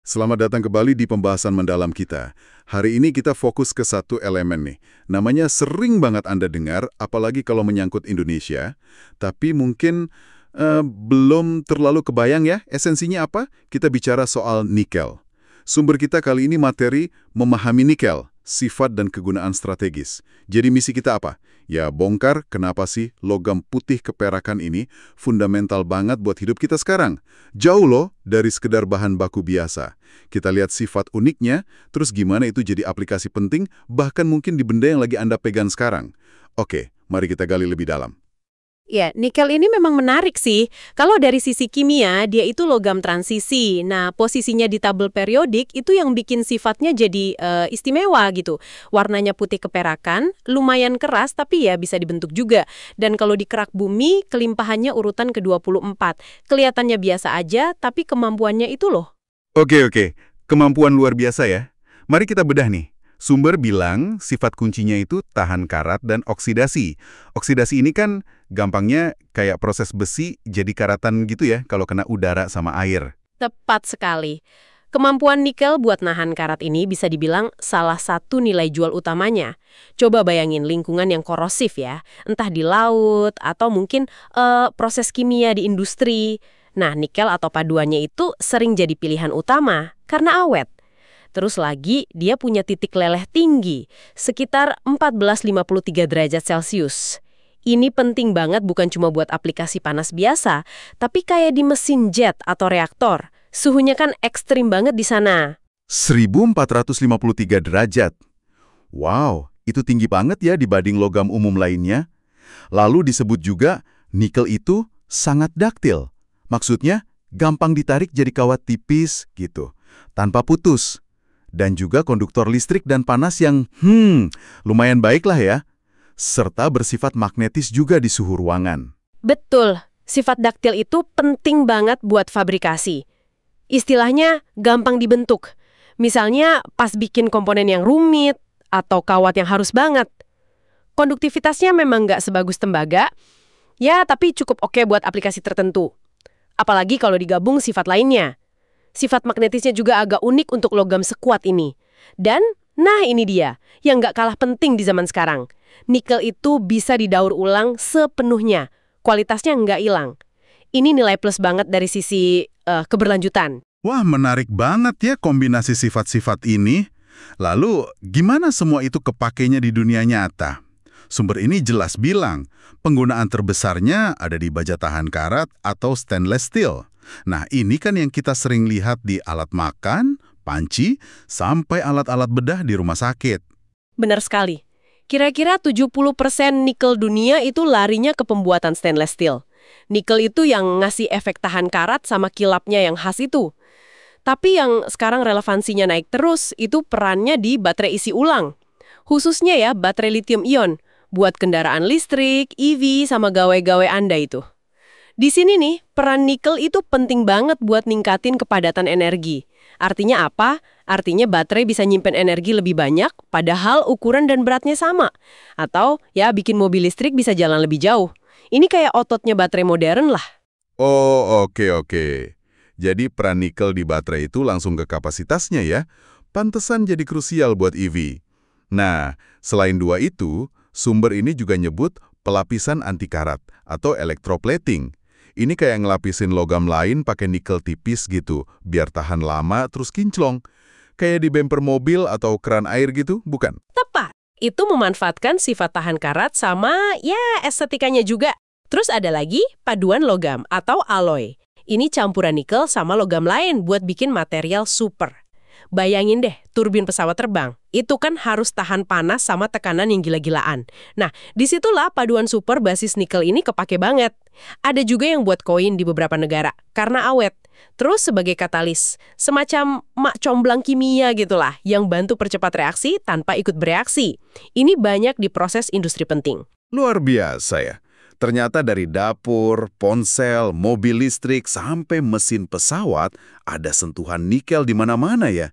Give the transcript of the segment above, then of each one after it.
Selamat datang kembali di pembahasan mendalam kita. Hari ini kita fokus ke satu elemen nih. Namanya sering banget Anda dengar, apalagi kalau menyangkut Indonesia. Tapi mungkin belum terlalu kebayang ya, esensinya apa? Kita bicara soal nikel. Sumber kita kali ini materi memahami nikel, sifat dan kegunaan strategis. Jadi misi kita apa? Ya bongkar kenapa sih logam putih keperakan ini fundamental banget buat hidup kita sekarang. Jauh loh dari sekedar bahan baku biasa. Kita lihat sifat uniknya, terus gimana itu jadi aplikasi penting, bahkan mungkin di benda yang lagi Anda pegang sekarang. Oke, mari kita gali lebih dalam. Ya, nikel ini memang menarik sih. Kalau dari sisi kimia, dia itu logam transisi. Nah, posisinya di tabel periodik itu yang bikin sifatnya jadi istimewa gitu. Warnanya putih keperakan, lumayan keras tapi ya bisa dibentuk juga. Dan kalau di kerak bumi, kelimpahannya urutan ke-24. Kelihatannya biasa aja, tapi kemampuannya itu loh. Oke. Kemampuan luar biasa ya. Mari kita bedah nih. Sumber bilang sifat kuncinya itu tahan karat dan oksidasi. Oksidasi ini kan gampangnya kayak proses besi jadi karatan gitu ya kalau kena udara sama air. Tepat sekali. Kemampuan nikel buat nahan karat ini bisa dibilang salah satu nilai jual utamanya. Coba bayangin lingkungan yang korosif ya, entah di laut atau mungkin proses kimia di industri. Nah, nikel atau paduannya itu sering jadi pilihan utama karena awet. Terus lagi, dia punya titik leleh tinggi, sekitar 1453 derajat Celcius. Ini penting banget bukan cuma buat aplikasi panas biasa, tapi kayak di mesin jet atau reaktor. Suhunya kan ekstrim banget di sana. 1453 derajat. Wow, itu tinggi banget ya dibanding logam umum lainnya. Lalu disebut juga nikel itu sangat daktil. Maksudnya, gampang ditarik jadi kawat tipis gitu, tanpa putus. Dan juga konduktor listrik dan panas yang, lumayan baik lah ya. Serta bersifat magnetis juga di suhu ruangan. Betul, sifat daktil itu penting banget buat fabrikasi. Istilahnya gampang dibentuk. Misalnya pas bikin komponen yang rumit atau kawat yang harus banget. Konduktivitasnya memang nggak sebagus tembaga, ya tapi cukup oke buat aplikasi tertentu. Apalagi kalau digabung sifat lainnya. Sifat magnetisnya juga agak unik untuk logam sekuat ini. Dan, nah ini dia, yang nggak kalah penting di zaman sekarang. Nikel itu bisa didaur ulang sepenuhnya. Kualitasnya nggak hilang. Ini nilai plus banget dari sisi keberlanjutan. Wah, menarik banget ya kombinasi sifat-sifat ini. Lalu, gimana semua itu kepakainya di dunia nyata? Sumber ini jelas bilang, penggunaan terbesarnya ada di baja tahan karat atau stainless steel. Nah, ini kan yang kita sering lihat di alat makan, panci, sampai alat-alat bedah di rumah sakit. Benar sekali. Kira-kira 70% nikel dunia itu larinya ke pembuatan stainless steel. Nikel itu yang ngasih efek tahan karat sama kilapnya yang khas itu. Tapi yang sekarang relevansinya naik terus itu perannya di baterai isi ulang. Khususnya ya baterai lithium-ion buat kendaraan listrik, EV, sama gawe-gawe Anda itu. Di sini nih, peran nikel itu penting banget buat ningkatin kepadatan energi. Artinya apa? Artinya baterai bisa nyimpen energi lebih banyak, padahal ukuran dan beratnya sama. Atau ya bikin mobil listrik bisa jalan lebih jauh. Ini kayak ototnya baterai modern lah. Oh, oke. Jadi peran nikel di baterai itu langsung ke kapasitasnya ya. Pantesan jadi krusial buat EV. Nah, selain dua itu, sumber ini juga nyebut pelapisan anti karat atau electroplating. Ini kayak ngelapisin logam lain pakai nikel tipis gitu, biar tahan lama terus kinclong. Kayak di bemper mobil atau keran air gitu, bukan? Tepat. Itu memanfaatkan sifat tahan karat sama ya estetikanya juga. Terus ada lagi paduan logam atau alloy. Ini campuran nikel sama logam lain buat bikin material super. Bayangin deh, turbin pesawat terbang. Itu kan harus tahan panas sama tekanan yang gila-gilaan. Nah, disitulah paduan super basis nikel ini kepake banget. Ada juga yang buat koin di beberapa negara, karena awet. Terus sebagai katalis, semacam mak comblang kimia gitulah, yang bantu percepat reaksi tanpa ikut bereaksi. Ini banyak di proses industri penting. Luar biasa ya. Ternyata dari dapur, ponsel, mobil listrik, sampai mesin pesawat, ada sentuhan nikel di mana-mana ya.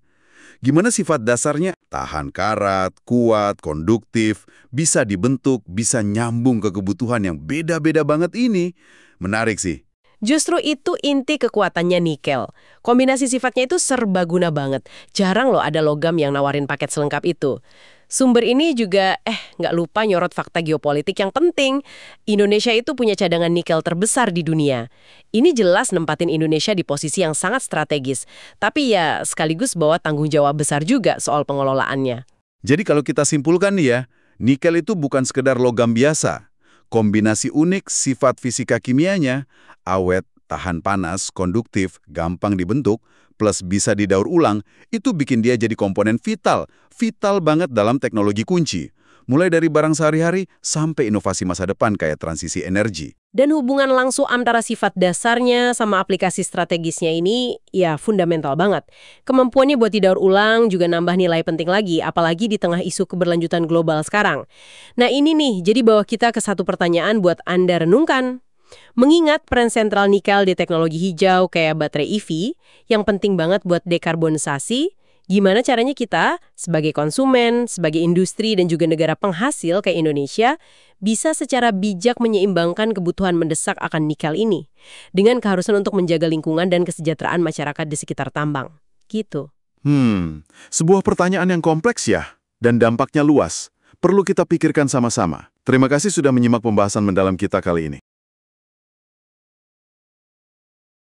Gimana sifat dasarnya? Tahan karat, kuat, konduktif, bisa dibentuk, bisa nyambung ke kebutuhan yang beda-beda banget ini. Menarik sih. Justru itu inti kekuatannya nikel. Kombinasi sifatnya itu serbaguna banget. Jarang loh ada logam yang nawarin paket selengkap itu. Sumber ini juga, nggak lupa nyorot fakta geopolitik yang penting. Indonesia itu punya cadangan nikel terbesar di dunia. Ini jelas nempatin Indonesia di posisi yang sangat strategis. Tapi ya sekaligus bawa tanggung jawab besar juga soal pengelolaannya. Jadi kalau kita simpulkan nih ya, nikel itu bukan sekedar logam biasa. Kombinasi unik sifat fisika kimianya, awet, tahan panas, konduktif, gampang dibentuk, plus bisa didaur ulang, itu bikin dia jadi komponen vital banget dalam teknologi kunci. Mulai dari barang sehari-hari sampai inovasi masa depan kayak transisi energi. Dan hubungan langsung antara sifat dasarnya sama aplikasi strategisnya ini ya fundamental banget. Kemampuannya buat didaur ulang juga nambah nilai penting lagi, apalagi di tengah isu keberlanjutan global sekarang. Nah ini nih, jadi bawa kita ke satu pertanyaan buat Anda renungkan. Mengingat peran sentral nikel di teknologi hijau kayak baterai EV, yang penting banget buat dekarbonisasi, gimana caranya kita, sebagai konsumen, sebagai industri, dan juga negara penghasil kayak Indonesia, bisa secara bijak menyeimbangkan kebutuhan mendesak akan nikel ini, dengan keharusan untuk menjaga lingkungan dan kesejahteraan masyarakat di sekitar tambang. Gitu. Sebuah pertanyaan yang kompleks ya, dan dampaknya luas. Perlu kita pikirkan sama-sama. Terima kasih sudah menyimak pembahasan mendalam kita kali ini.